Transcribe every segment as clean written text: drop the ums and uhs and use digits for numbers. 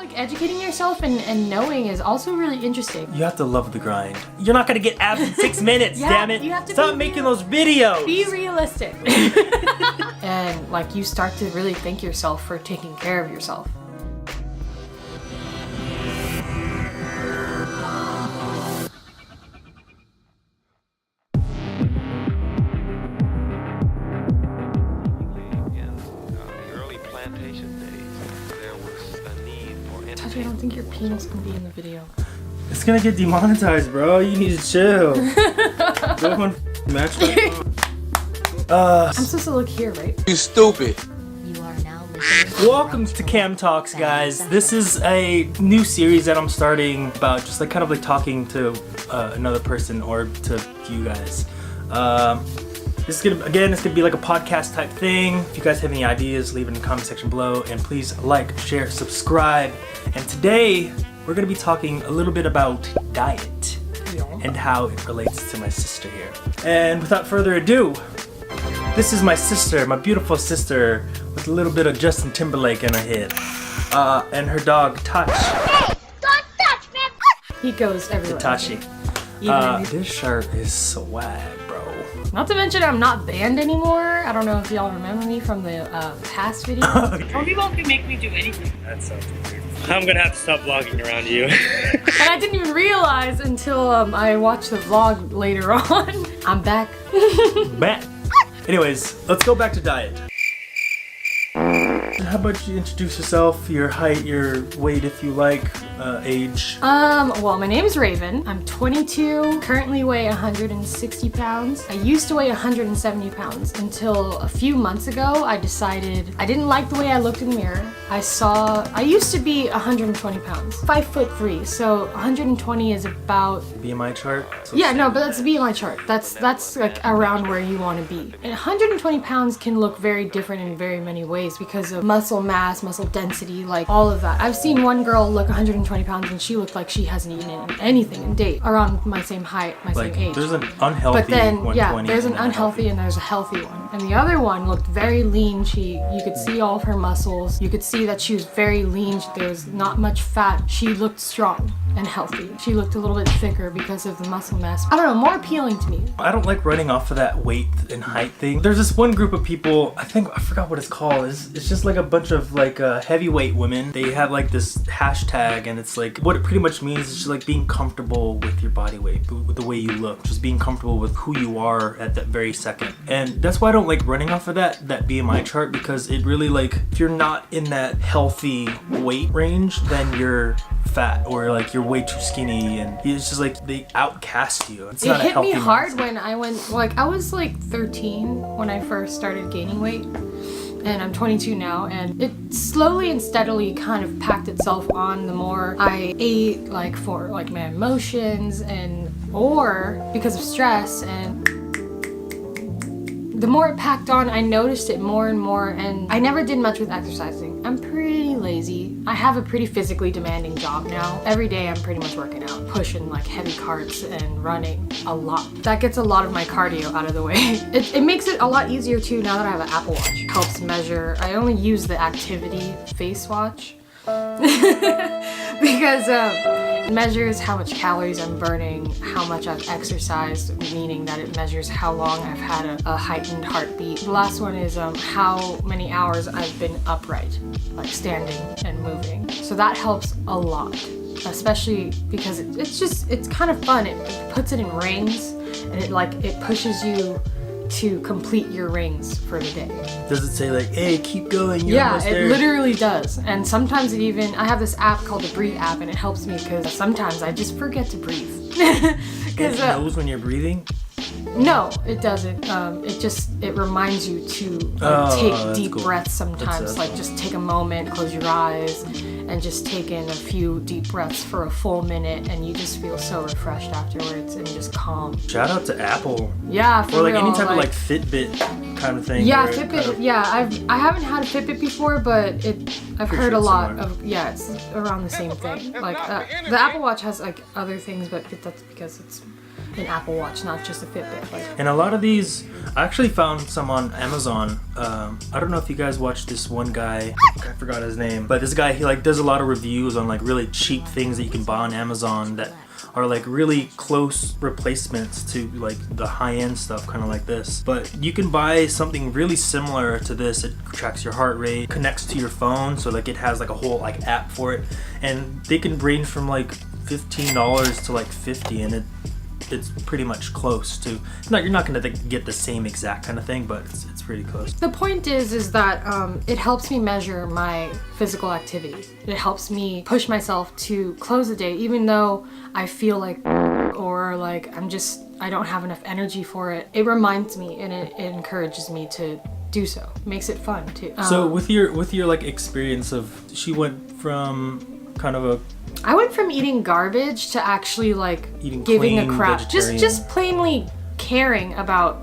like educating yourself and knowing is also really interesting. You have to love the grind. You're not gonna get abs in 6 minutes, damn it. You have to Stop making those videos. Be realistic. And like you start to really thank yourself for taking care of yourself. I don't think your penis can be in the video. It's gonna get demonetized, bro. You need to chill. Go on Match.com. I'm supposed to look here, right? You stupid. You are now listening. Welcome to Cam Talks, guys. This is a new series that I'm starting about just like kind of like talking to another person or to you guys. This is it's gonna be like a podcast type thing. If you guys have any ideas, leave it in the comment section below, and please like, share, subscribe. And today we're gonna be talking a little bit about diet and how it relates to my sister here. And without further ado, this is my sister, my beautiful sister, with a little bit of Justin Timberlake in her head, and her dog Touch. Hey, don't touch me! He goes everywhere. Tashi. This shirt is swag, bro. Not to mention I'm not banned anymore. I don't know if y'all remember me from the past video. You won't make me do anything. That sounds weird. I'm gonna have to stop vlogging around you. And I didn't even realize until I watched the vlog later on. I'm back. Back. Anyways, let's go back to diet. How about you introduce yourself, your height, your weight if you like, age? Well, my name is Raven. I'm 22, currently weigh 160 pounds. I used to weigh 170 pounds until a few months ago I decided I didn't like the way I looked in the mirror. I used to be 120 pounds, 5'3", so 120 is about... BMI chart? So yeah, no, but that's the BMI chart. That's like around where you want to be. And 120 pounds can look very different in very many ways because of muscle mass, muscle density, like all of that. I've seen one girl look 120 pounds and she looked like she hasn't eaten anything in days, around my same height, my same age. There's an unhealthy but then, 120 yeah, there's an unhealthy and there's a healthy one. And the other one looked very lean. You could see all of her muscles. You could see that she was very lean. There was not much fat. She looked strong and healthy. She looked a little bit thicker because of the muscle mass. I don't know, more appealing to me. I don't like running off of that weight and height thing. There's this one group of people, I forgot what it's called. It's just like a bunch of like heavyweight women. They have like this hashtag and it's like, what it pretty much means is just like being comfortable with your body weight, with the way you look, just being comfortable with who you are at that very second. And that's why I don't like running off of that BMI chart, because it really like, if you're not in that healthy weight range, then you're fat or like you're way too skinny, and it's just like they outcast you. It's not a healthy It hit me hard mindset. when I went, like I was like 13 when I first started gaining weight, and I'm 22 now, and it slowly and steadily kind of packed itself on the more I ate, like for like my emotions and or because of stress, and the more it packed on, I noticed it more and more, and I never did much with exercising. I'm pretty lazy. I have a pretty physically demanding job now. Every day I'm pretty much working out, pushing like heavy carts and running a lot. That gets a lot of my cardio out of the way. It makes it a lot easier too now that I have an Apple Watch. It helps measure. I only use the activity face watch because it measures how much calories I'm burning, how much I've exercised, meaning that it measures how long I've had a heightened heartbeat. The last one is how many hours I've been upright, like standing and moving. So that helps a lot, especially because it's kind of fun. It puts it in rings, and it pushes you to complete your rings for the day. Does it say like, hey, keep going, you're almost there? It literally does. And sometimes I have this app called the Breathe app, and it helps me because sometimes I just forget to breathe. It knows when you're breathing? No, it doesn't. It reminds you to take deep breaths sometimes. Like just take a moment, close your eyes, and just take in a few deep breaths for a full minute, and you just feel so refreshed afterwards and just calm. Shout out to Apple. Yeah, for or like real, any type of like Fitbit kind of thing. Yeah, Fitbit. Kind of, yeah, I haven't had a Fitbit before, but I've heard a lot of it's around the same thing. Like the Apple Watch has like other things, but that's because an Apple Watch, not just a Fitbit. Like, And a lot of these, I actually found some on Amazon. I don't know if you guys watched this one guy, I forgot his name, but this guy, he like does a lot of reviews on like really cheap things that you can buy on Amazon that are like really close replacements to like the high-end stuff, kind of like this. But you can buy something really similar to this. It tracks your heart rate, connects to your phone, so like it has like a whole like app for it, and they can range from like $15 to like $50, and it's pretty much close to. You're not gonna get the same exact kind of thing, but it's pretty close. the point is that it helps me measure my physical activity. It helps me push myself to close the day, even though I feel like or like I don't have enough energy for it. It reminds me and it encourages me to do so. It makes it fun too. So with your like experience of, she went from kind of I went from eating garbage to actually like Eating giving a clean, crap, vegetarian. just plainly caring about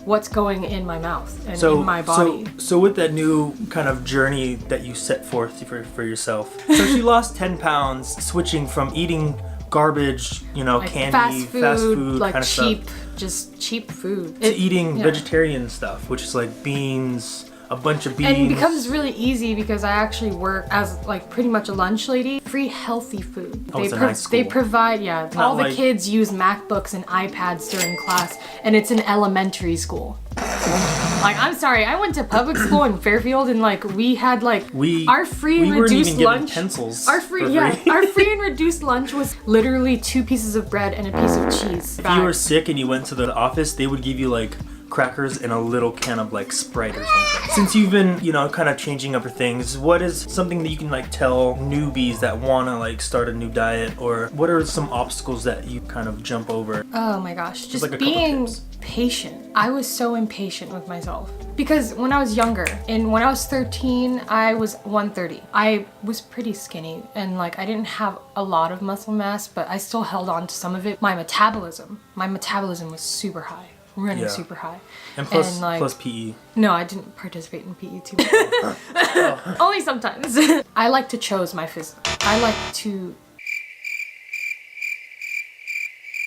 what's going in my mouth and in my body. So with that new kind of journey that you set forth for yourself, so she lost 10 pounds, switching from eating garbage, Like candy, fast food, like kind of cheap, stuff, just cheap food. to eating yeah. vegetarian stuff, which is like beans, a bunch of beans. And it becomes really easy because I actually work as like pretty much a lunch lady. Free healthy food. Oh, it's a nice school. They provide, all the like- kids use MacBooks and iPads during class, and it's an elementary school. Like, I'm sorry, I went to public school in Fairfield, and like we had like our free and we weren't reduced even given lunch. pencils Our for free, free. our free and reduced lunch was literally 2 pieces of bread and a piece of cheese. If you were sick and you went to the office, they would give you like crackers and a little can of like Sprite or something. Since you've been, kind of changing up your things, what is something that you can like tell newbies that want to like start a new diet, or what are some obstacles that you kind of jump over? Oh my gosh, just like a couple being tips. patient. I was so impatient with myself because when I was younger and when I was 13, I was 130. I was pretty skinny and like I didn't have a lot of muscle mass, but I still held on to some of it. My metabolism was super high. Running Yeah. super high. And plus, And, like, plus PE. No, I didn't participate in PE too much. Only sometimes. I like to choose my physique. I like to...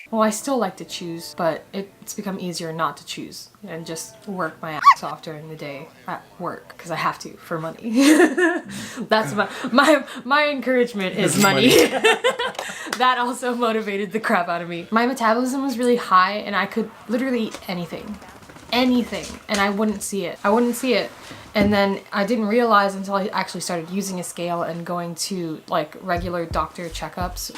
Well, I still like to choose, but it's become easier not to choose and just work my ass off during the day at work because I have to for money. That's my encouragement is money. That also motivated the crap out of me. My metabolism was really high and I could literally eat anything, and I wouldn't see it. And then I didn't realize until I actually started using a scale and going to like regular doctor checkups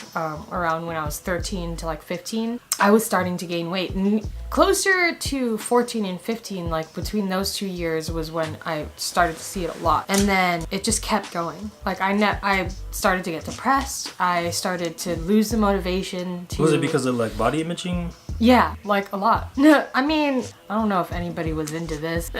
around when I was 13 to like 15. I was starting to gain weight, and closer to 14 and 15, like between those 2 years was when I started to see it a lot. And then it just kept going. Like I started to get depressed. I started to lose the motivation to... Was it because of like body imaging? Yeah, like a lot. I mean, I don't know if anybody was into this.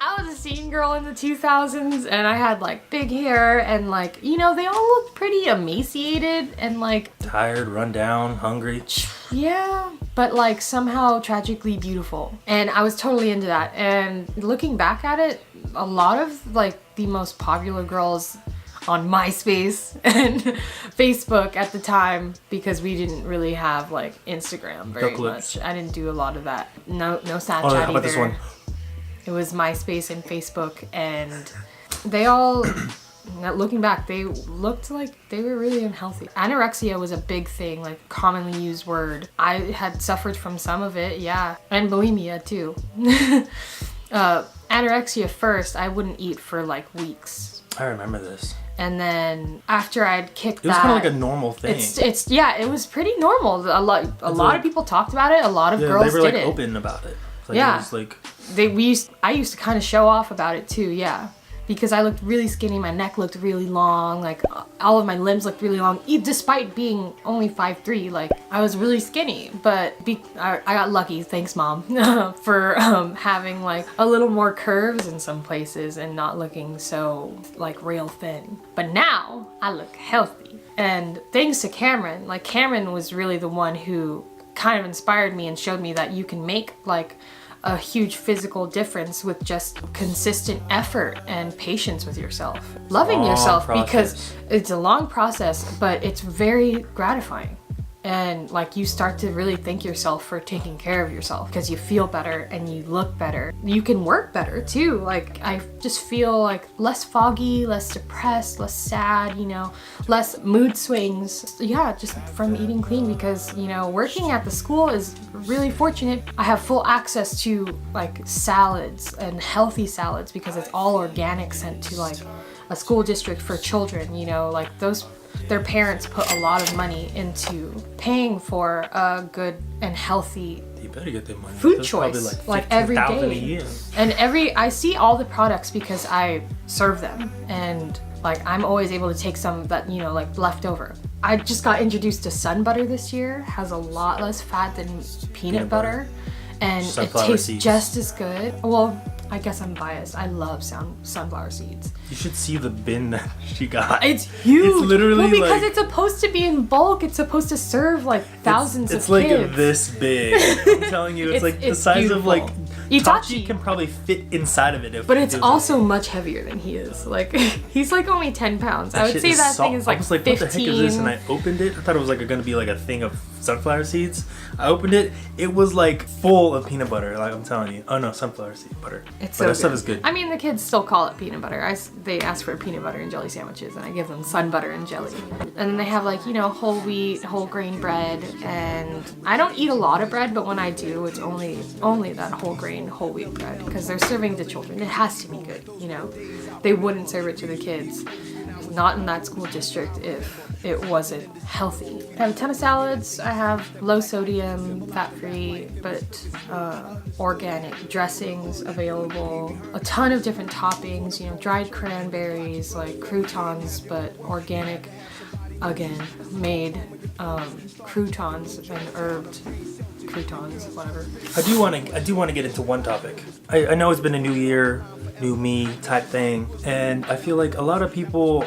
I was a scene girl in the 2000s and I had like big hair and like, they all looked pretty emaciated and like... Tired, run down, hungry. Yeah, but like somehow tragically beautiful. And I was totally into that. And looking back at it, a lot of like the most popular girls on MySpace and Facebook at the time, because we didn't really have like Instagram very much. I didn't do a lot of that. No Snapchat how either. about this one? It was MySpace and Facebook, and they all, looking back, they looked like they were really unhealthy. Anorexia was a big thing, like commonly used word. I had suffered from some of it, yeah. And bulimia too. Anorexia first, I wouldn't eat for like weeks. I remember this. And then after I'd kicked that... It was kind of like a normal thing. It was pretty normal. A lot of people talked about it. A lot of girls did it. They were like open about it. Like, yeah. It was like... I used to kind of show off about it too, yeah. Because I looked really skinny, my neck looked really long, like all of my limbs looked really long, despite being only 5'3", like I was really skinny. But I got lucky, thanks mom, for having like a little more curves in some places and not looking so like real thin. But now I look healthy. And thanks to Cameron, like Cameron was really the one who kind of inspired me and showed me that you can make like a huge physical difference with just consistent effort and patience with yourself. Loving yourself, because it's a long process, but it's very gratifying. And like you start to really thank yourself for taking care of yourself because you feel better and you look better. You can work better too. Like I just feel like less foggy, less depressed, less sad, you know, less mood swings. Yeah, just from eating clean because, you know, working at the school is really fortunate. I have full access to like salads and healthy salads because it's all organic, sent to like a school district for children, you know, like their parents put a lot of money into paying for a good and healthy You better get their money. food That's choice, probably like every 15,000 a day. year. And I see all the products because I serve them, and like I'm always able to take some that, you know, like left over. I just got introduced to sun butter this year. Has a lot less fat than peanut butter, and Sunflower it tastes seeds. just as good. Well, I guess I'm biased. I love sunflower seeds. You should see the bin that she got. It's huge. It's literally well, because like, it's supposed to be in bulk. It's supposed to serve like thousands it's of like kids. this big. I'm telling you, it's like the it's size of like beautiful. Tachi Itachi. can probably fit inside of it. If But it it's was also much heavier than he is. Like he's like only 10 pounds. I would shit say is that salt. thing is like I was like, 15. what the heck is this? And I opened it. I thought it was like gonna be like a thing of sunflower seeds. I opened it. It was like full of peanut butter. Like I'm telling you. Oh no, sunflower seed butter. It's But so that stuff good. is good. I mean, the kids still call it peanut butter. They ask for peanut butter and jelly sandwiches, and I give them sun butter and jelly. And then they have like, you know, whole wheat, whole grain bread. And I don't eat a lot of bread, but when I do, it's only that whole grain, whole wheat bread because they're serving to children. It has to be good, you know. They wouldn't serve it to the kids. Not in that school district if it wasn't healthy. I have a ton of salads. I have low sodium, fat-free, but organic dressings available. A ton of different toppings, you know, dried cranberries, like croutons, but organic, again, made croutons and herbed croutons, whatever. I do want to get into one topic. I know it's been a new year, new me type thing, and I feel like a lot of people,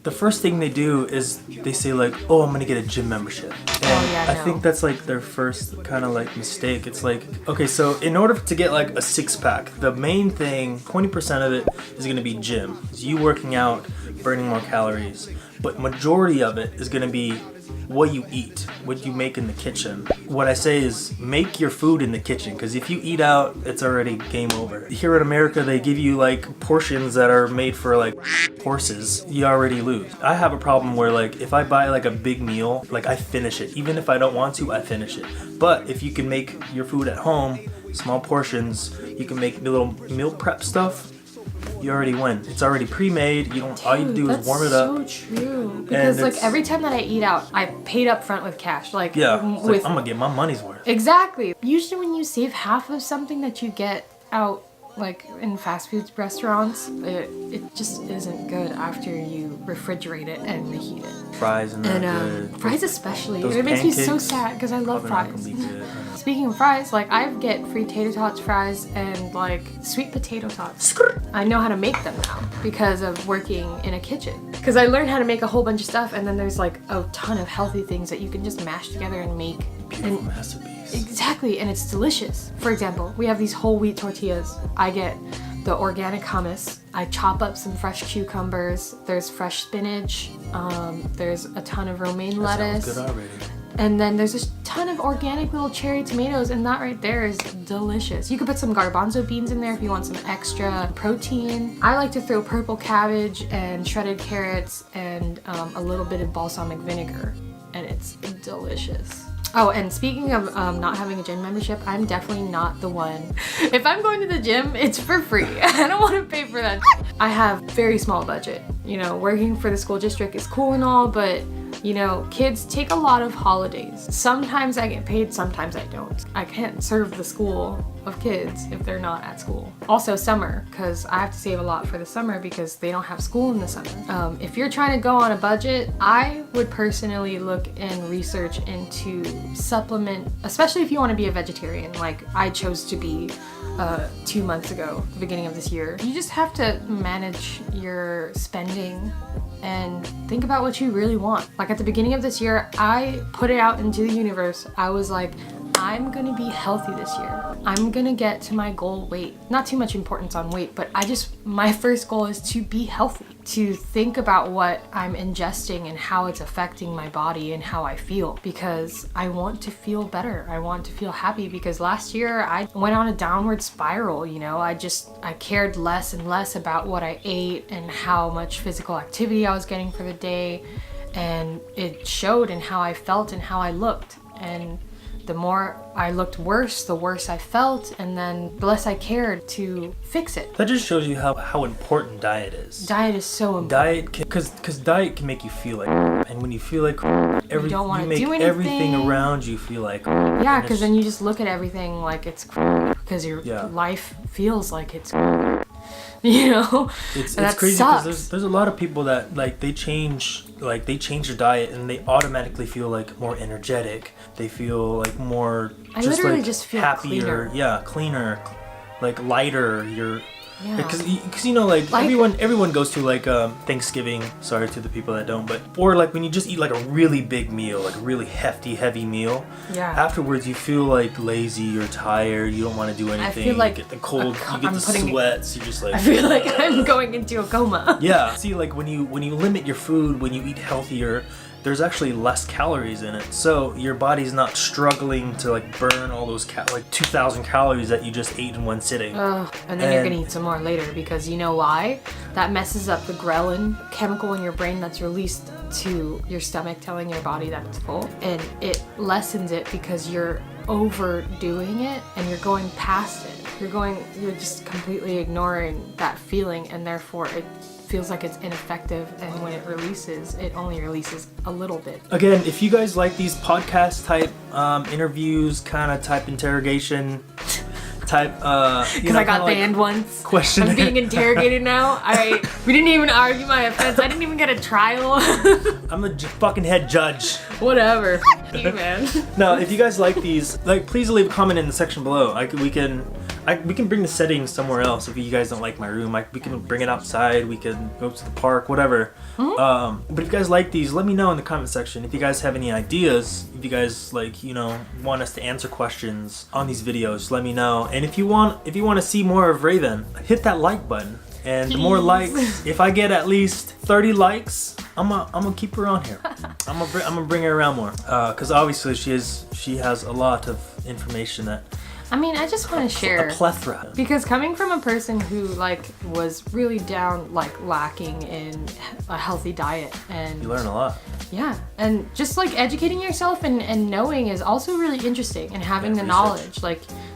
the first thing they do is they say like, oh, I'm gonna get a gym membership. And yeah, I no. think that's like their first kind of like mistake. It's like, okay, so in order to get like a six pack, the main thing, 20% of it is gonna be gym. It's you working out, burning more calories. But majority of it is gonna be what you eat, what you make in the kitchen. What I say is make your food in the kitchen, because if you eat out, it's already game over. Here in America, they give you like portions that are made for like horses. You already lose. I have a problem where like if I buy like a big meal, like I finish it. Even if I don't want to, I finish it. But if you can make your food at home, small portions, you can make little meal prep stuff, you already win. It's already pre-made. You don't. All you do is warm it up. That's so true. Because like every time that I eat out, I paid up front with cash. Like Yeah, it's like, with I'm gonna get my money's worth. exactly. Usually when you save half of something that you get out, like in fast food restaurants, it just isn't good after you refrigerate it and heat it. Fries and that And good. fries especially. Those It makes me so pancakes, sad because I love probably not fries. gonna be good. Speaking of fries, like I get free tater tots fries and like sweet potato tots. I know how to make them now because of working in a kitchen. Because I learned how to make a whole bunch of stuff, and then there's like a ton of healthy things that you can just mash together and make. Beautiful masterpiece. Exactly, and it's delicious. For example, we have these whole wheat tortillas. I get the organic hummus. I chop up some fresh cucumbers. There's fresh spinach. There's a ton of romaine lettuce. Sounds good already. And then there's a ton of organic little cherry tomatoes, and that right there is delicious. You could put some garbanzo beans in there if you want some extra protein. I like to throw purple cabbage and shredded carrots and a little bit of balsamic vinegar, and it's delicious. Oh, and speaking of not having a gym membership, I'm definitely not the one. If I'm going to the gym, it's for free. I don't want to pay for that. I have very small budget. You know, working for the school district is cool and all, but you know, kids take a lot of holidays. Sometimes I get paid, sometimes I don't. I can't serve the school of kids if they're not at school. Also summer, because I have to save a lot for the summer because they don't have school in the summer. If you're trying to go on a budget, I would personally look and research into supplement, especially if you want to be a vegetarian, like I chose to be 2 months ago, the beginning of this year. You just have to manage your spending and think about what you really want. Like at the beginning of this year, I put it out into the universe. I was like, I'm gonna be healthy this year. I'm gonna get to my goal weight. Not too much importance on weight, but my first goal is to be healthy. To think about what I'm ingesting and how it's affecting my body and how I feel, because I want to feel better. I want to feel happy, because last year I went on a downward spiral, you know. I cared less and less about what I ate and how much physical activity I was getting for the day, and it showed in how I felt and how I looked. And the more I looked worse, the worse I felt, and then the less I cared to fix it. That just shows you how important diet is. Diet is so important. Diet, because diet can make you feel like, and when you feel like, you don't want you to make do anything. everything around you feel like. Yeah, because then you just look at everything like it's because your life feels like it's. You know, it's crazy because there's a lot of people that like they change their diet and they automatically feel like more energetic. They feel like more just feel happier, cleaner. Cleaner, like lighter. Yeah. Because you know, like everyone goes to like Thanksgiving. Sorry to the people that don't, but or like when you just eat like a really big meal, like a really hefty, heavy meal. Yeah. Afterwards, you feel like lazy. You're tired. You don't want to do anything. I feel like you get the cold. You get the sweats. You're just like. I feel like I'm going into a coma. Yeah. See, like when you limit your food, when you eat healthier, there's actually less calories in it. So your body's not struggling to like burn all those like 2,000 calories that you just ate in one sitting. And then you're gonna eat some more later, because you know why? That messes up the ghrelin chemical in your brain that's released to your stomach, telling your body that it's full, and it lessens it because you're overdoing it and you're going past it. You're just completely ignoring that feeling, and therefore it feels like it's ineffective, and when it releases, it only releases a little bit. Again, if you guys like these podcast type interviews, kind of type interrogation type because I got banned once. Question. I'm being interrogated now. We didn't even argue my offense. I didn't even get a trial. I'm the fucking head judge. Whatever. You, man. No, if you guys like these, like, please leave a comment in the section below. We can bring the settings somewhere else if you guys don't like my room. We can bring it outside. We can go to the park, whatever. But if you guys like these, let me know in the comment section. If you guys have any ideas, if you guys want us to answer questions on these videos, let me know. And if you want to see more of Raven, hit that like button. And the more likes, if I get at least 30 likes, I'm gonna keep her on here. I'm gonna bring her around more. Cause obviously she has a lot of information that. I mean, I just want to share a plethora. Because coming from a person who was really down, lacking in a healthy diet, and you learn a lot. Yeah, and just educating yourself and knowing is also really interesting, and having the knowledge.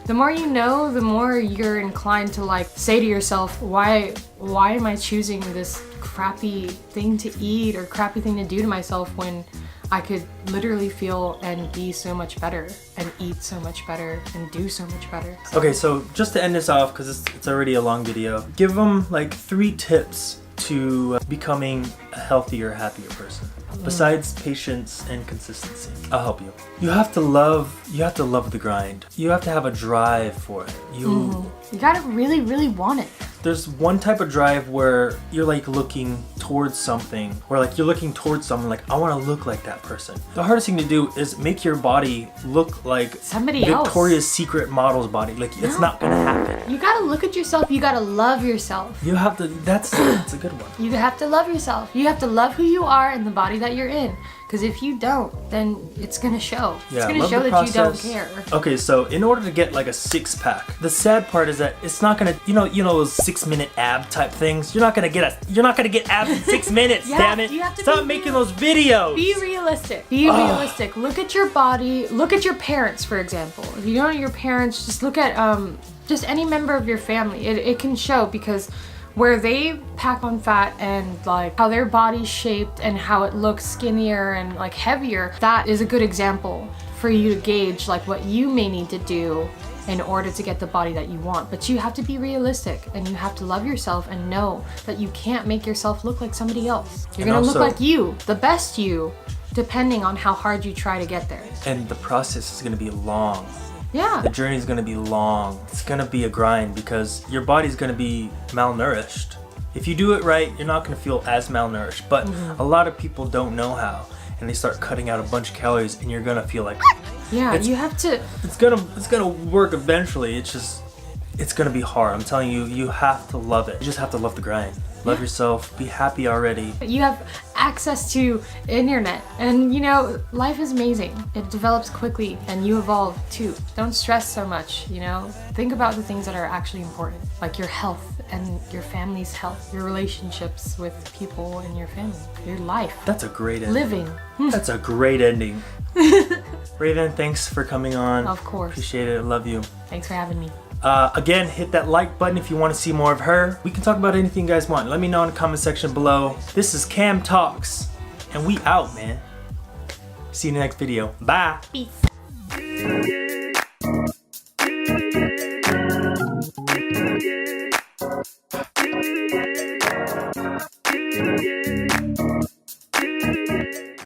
The more you know, the more you're inclined to say to yourself, why am I choosing this crappy thing to eat or crappy thing to do to myself when I could literally feel and be so much better and eat so much better and do so much better. Okay, so just to end this off, because it's already a long video, give them 3 tips to becoming a healthier, happier person. Besides patience and consistency. I'll help you. You have to love the grind. You have to have a drive for it. You gotta really, really want it. There's one type of drive where you're looking towards something, or you're looking towards someone I want to look like that person. The hardest thing to do is make your body look like somebody else. Victoria's Secret model's body. It's not gonna happen. You gotta look at yourself. You gotta love yourself. You have to. That's a good one. You have to love yourself. You have to love who you are and the body that you're in. Because if you don't, then it's gonna show. Yeah, it's gonna show that you don't care. Okay, so in order to get a 6-pack, the sad part is that it's not gonna, you know those 6-minute ab type things. You're not gonna get abs in 6 minutes. Damn it! You have to stop making those videos. Be realistic. Be realistic. Look at your body. Look at your parents, for example. If you don't know your parents, just look at just any member of your family. It can show, because where they pack on fat and how their body's shaped and how it looks skinnier and heavier, that is a good example for you to gauge what you may need to do in order to get the body that you want. But you have to be realistic, and you have to love yourself and know that you can't make yourself look like somebody else. You're gonna look like you, the best you, depending on how hard you try to get there. And the process is gonna be long. Yeah. The journey is going to be long. It's going to be a grind, because your body's going to be malnourished. If you do it right, you're not going to feel as malnourished. But a lot of people don't know how, and they start cutting out a bunch of calories, and you're going to feel like Yeah, you have to. It's gonna work eventually. It's gonna be hard. I'm telling you, you have to love it. You just have to love the grind. Love yourself. Be happy already. You have access to internet, and you know, life is amazing. It develops quickly, and you evolve too. Don't stress so much, you know? Think about the things that are actually important, like your health and your family's health, your relationships with people in your family, your life. That's a great ending. Living. That's a great ending. Raven, thanks for coming on. Of course. Appreciate it. I love you. Thanks for having me. Again, hit that like button if you want to see more of her. We can talk about anything you guys want. Let me know in the comment section below. This is Cam Talks, and we out, man. See you in the next video. Bye. Peace.